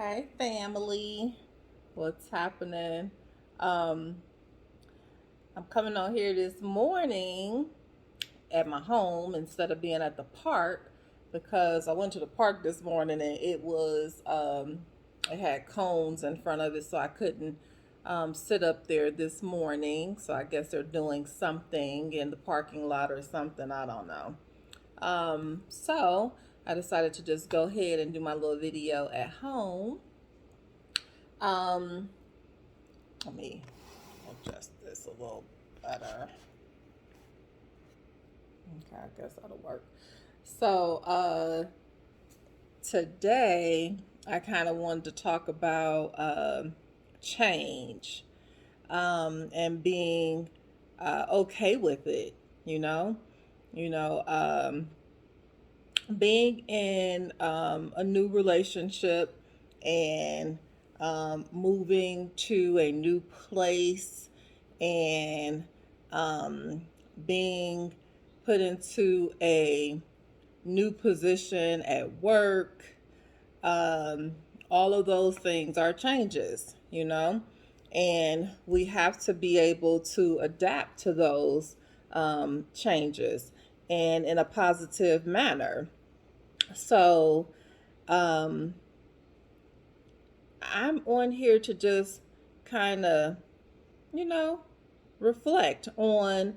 Hey family, what's happening? Um, I'm coming on here this morning at my home instead of being at the park because I went to the park this morning and it had cones in front of it, so I couldn't sit up there this morning. So I guess they're doing something in the parking lot or something. I don't know. So I decided to just go ahead and do my little video at home. Um, Let me adjust this a little better. Okay, I guess that'll work. So today I kind of wanted to talk about change and being okay with it. You know, you know, being in a new relationship and moving to a new place and um, being put into a new position at work. Um, all of those things are changes, and we have to be able to adapt to those changes and in a positive manner. So, um, I'm on here to just kind of, you know, reflect on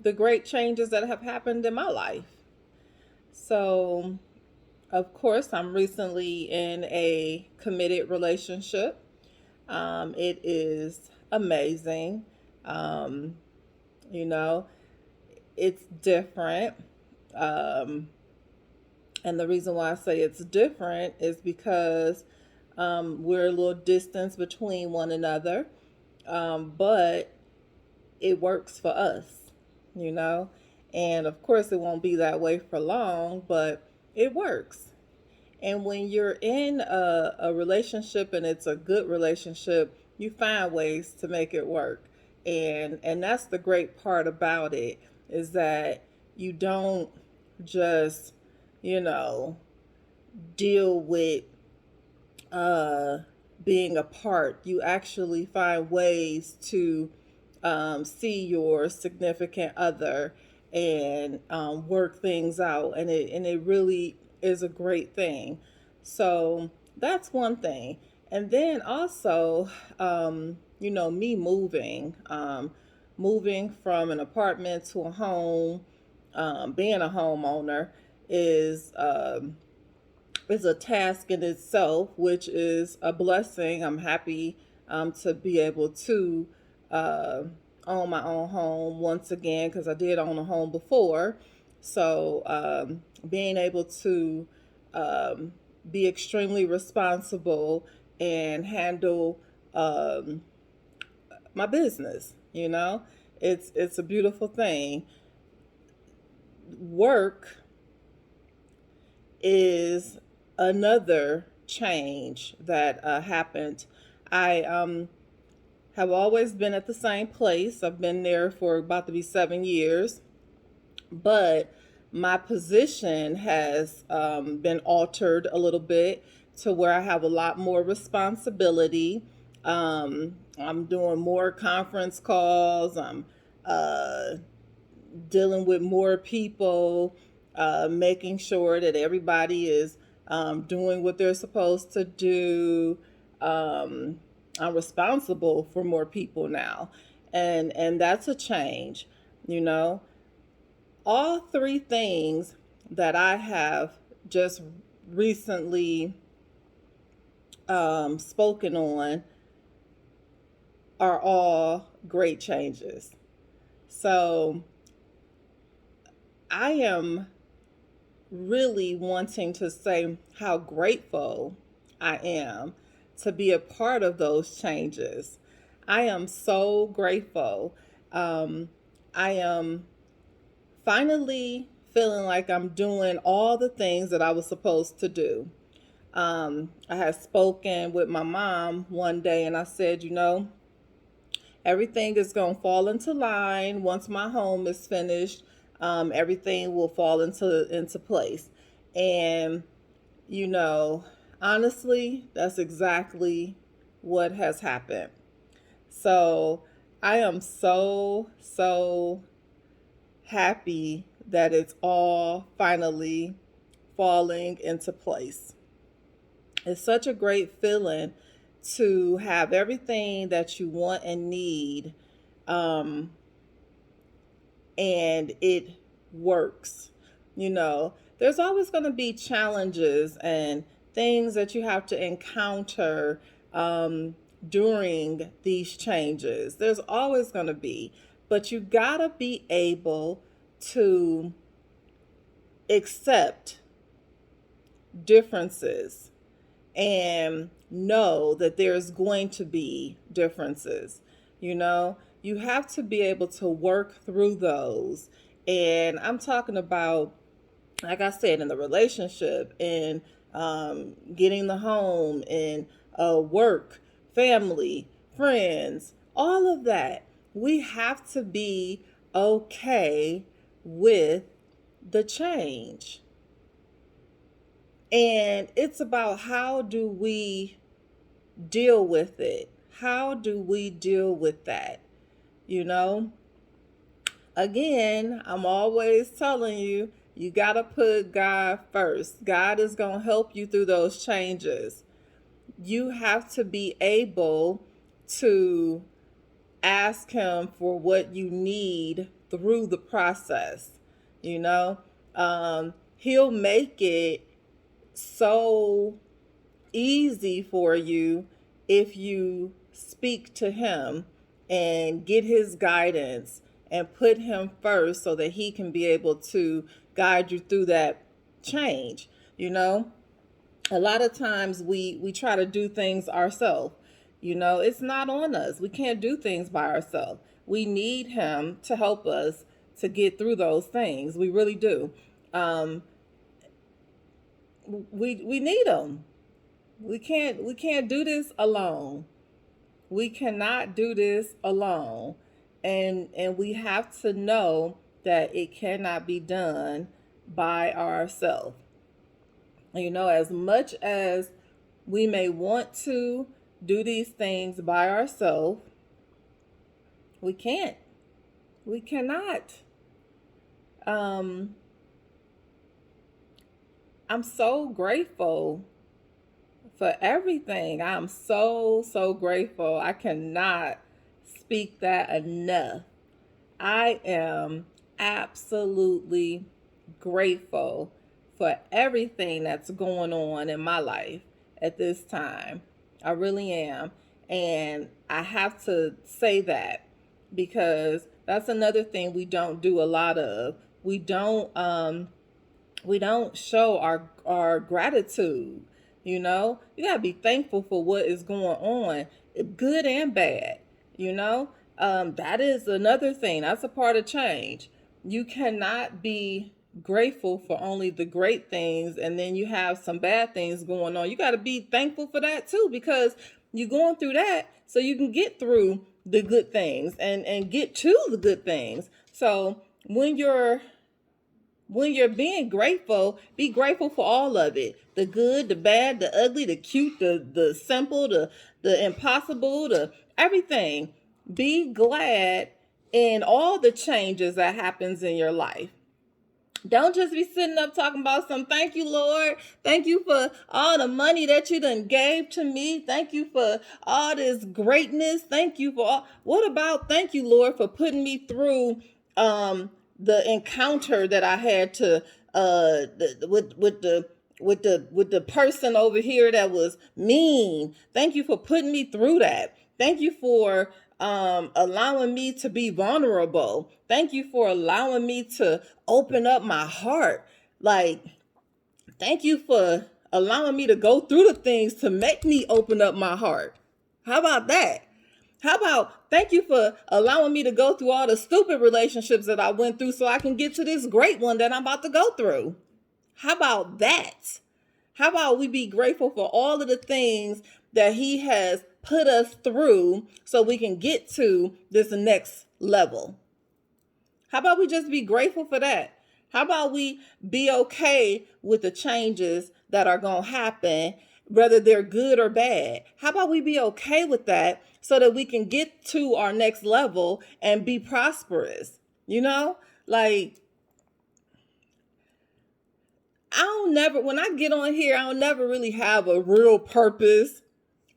the great changes that have happened in my life. So, of course, I'm recently in a committed relationship. It is amazing. Um, you know, it's different. Um, and the reason why I say it's different is because we're a little distance between one another, but it works for us, you know. And of course, it won't be that way for long, but it works. And when you're in a relationship and it's a good relationship, you find ways to make it work. And that's the great part about it is that you don't just, you know, deal with uh, being apart. You actually find ways to see your significant other and work things out, and it really is a great thing. So that's one thing. And then also, me moving from an apartment to a home, being a homeowner is a task in itself, which is a blessing. I'm happy to be able to uh, own my own home once again because I did own a home before. So being able to um, be extremely responsible and handle um, my business, it's a beautiful thing. Work is another change that happened. I have always been at the same place. I've been there for about to be 7 years, but my position has been altered a little bit to where I have a lot more responsibility. I'm doing more conference calls. I'm uh, dealing with more people, making sure that everybody is doing what they're supposed to do. Um, I'm responsible for more people now, and that's a change. You know, all three things that I have just recently spoken on are all great changes. So I am really wanting to say how grateful I am to be a part of those changes. I am so grateful. Um, I am finally feeling like I'm doing all the things that I was supposed to do. I had spoken with my mom one day and I said, everything is going to fall into line once my home is finished. Everything will fall into place. And, you know, Honestly, that's exactly what has happened. So I am so happy that it's all finally falling into place. It's such a great feeling to have everything that you want and need, um, and it works. There's always going to be challenges and things that you have to encounter during these changes. There's always going to be, but you got to be able to accept differences and know that there's going to be differences. You have to be able to work through those. And I'm talking about, like I said, in the relationship, and getting the home, and work, family, friends, all of that. We have to be okay with the change. And it's about, how do we deal with it? How do we deal with that? You know, Again, I'm always telling you, you got to put God first. God is going to help you through those changes. You have to be able to ask Him for what you need through the process. You know, He'll make it so easy for you if you speak to Him and get His guidance and put Him first, so that He can be able to guide you through that change. A lot of times we try to do things ourselves. It's not on us. We can't do things by ourselves. We need Him to help us to get through those things. We really do. We need Him. We can't do this alone. We cannot do this alone. And we have to know that it cannot be done by ourselves. As much as we may want to do these things by ourselves, we can't. We cannot. Um, I'm so grateful for everything. I'm so grateful. I cannot speak that enough. I am absolutely grateful for everything that's going on in my life at this time. I really am. And I have to say that, because that's another thing we don't do a lot of. We don't show our gratitude. You gotta be thankful for what is going on, good and bad. That is another thing. That's a part of change. You cannot be grateful for only the great things, and then you have some bad things going on. You got to be thankful for that too, because you're going through that so you can get through the good things and get to the good things. So when you're being grateful, be grateful for all of it. The good, the bad, the ugly, the cute, the simple, the impossible, the everything. Be glad in all the changes that happens in your life. Don't just be sitting up talking about some, thank you, Lord. Thank you for all the money that you done gave to me. Thank you for all this greatness. Thank you for all. What about thank you, Lord, for putting me through the encounter that I had to with the person over here that was mean. Thank you for putting me through that. Thank you for allowing me to be vulnerable. Thank you for allowing me to open up my heart. Like, thank you for allowing me to go through the things to make me open up my heart. How about that? How about thank you for allowing me to go through all the stupid relationships that I went through so I can get to this great one that I'm about to go through? How about that? How about we be grateful for all of the things that He has put us through so we can get to this next level? How about we just be grateful for that? How about we be okay with the changes that are going to happen whether they're good or bad. How about we be okay with that so that we can get to our next level and be prosperous? You know, like when I get on here, I don't never really have a real purpose.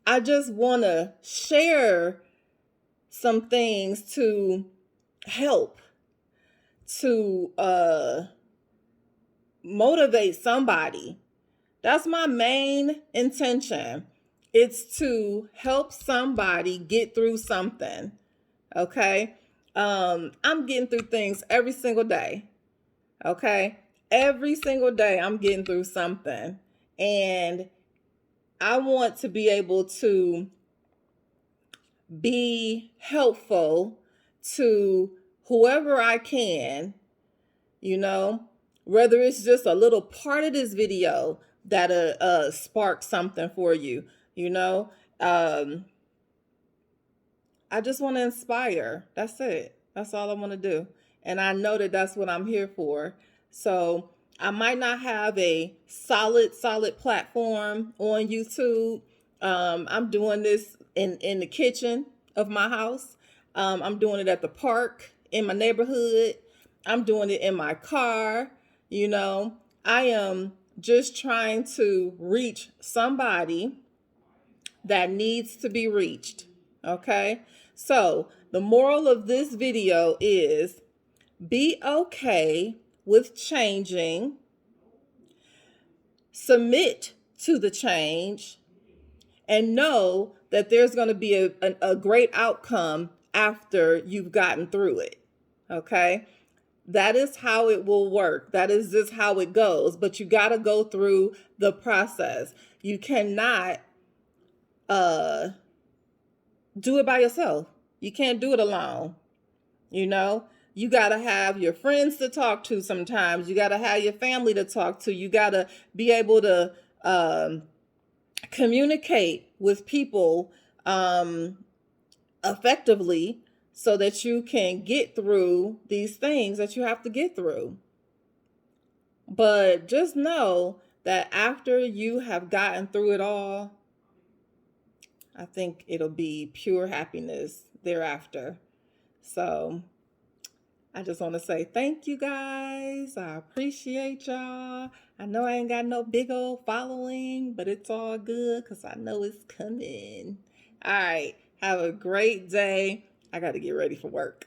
I just want to share some things to help, to motivate somebody. That's my main intention. It's to help somebody get through something. Okay. I'm getting through things every single day. Okay. Every single day I'm getting through something. And I want to be able to be helpful to whoever I can, you know, whether it's just a little part of this video that spark something for you, you know. I just want to inspire. That's it. That's all I want to do. And I know that that's what I'm here for. So I might not have a solid platform on YouTube. I'm doing this in the kitchen of my house. I'm doing it at the park in my neighborhood. I'm doing it in my car. You know, I am just trying to reach somebody that needs to be reached. Okay. So the moral of this video is be okay with changing, submit to the change, and know that there's going to be a great outcome after you've gotten through it. Okay. That is how it will work. That is just how it goes. But you got to go through the process. You cannot do it by yourself. You can't do it alone. You know, you got to have your friends to talk to sometimes. You got to have your family to talk to. You got to be able to communicate with people effectively so that you can get through these things that you have to get through. But just know that after you have gotten through it all, I think it'll be pure happiness thereafter. So I just want to say thank you guys. I appreciate y'all. I know I ain't got no big old following, but it's all good because I know it's coming. All right. Have a great day. I got to get ready for work.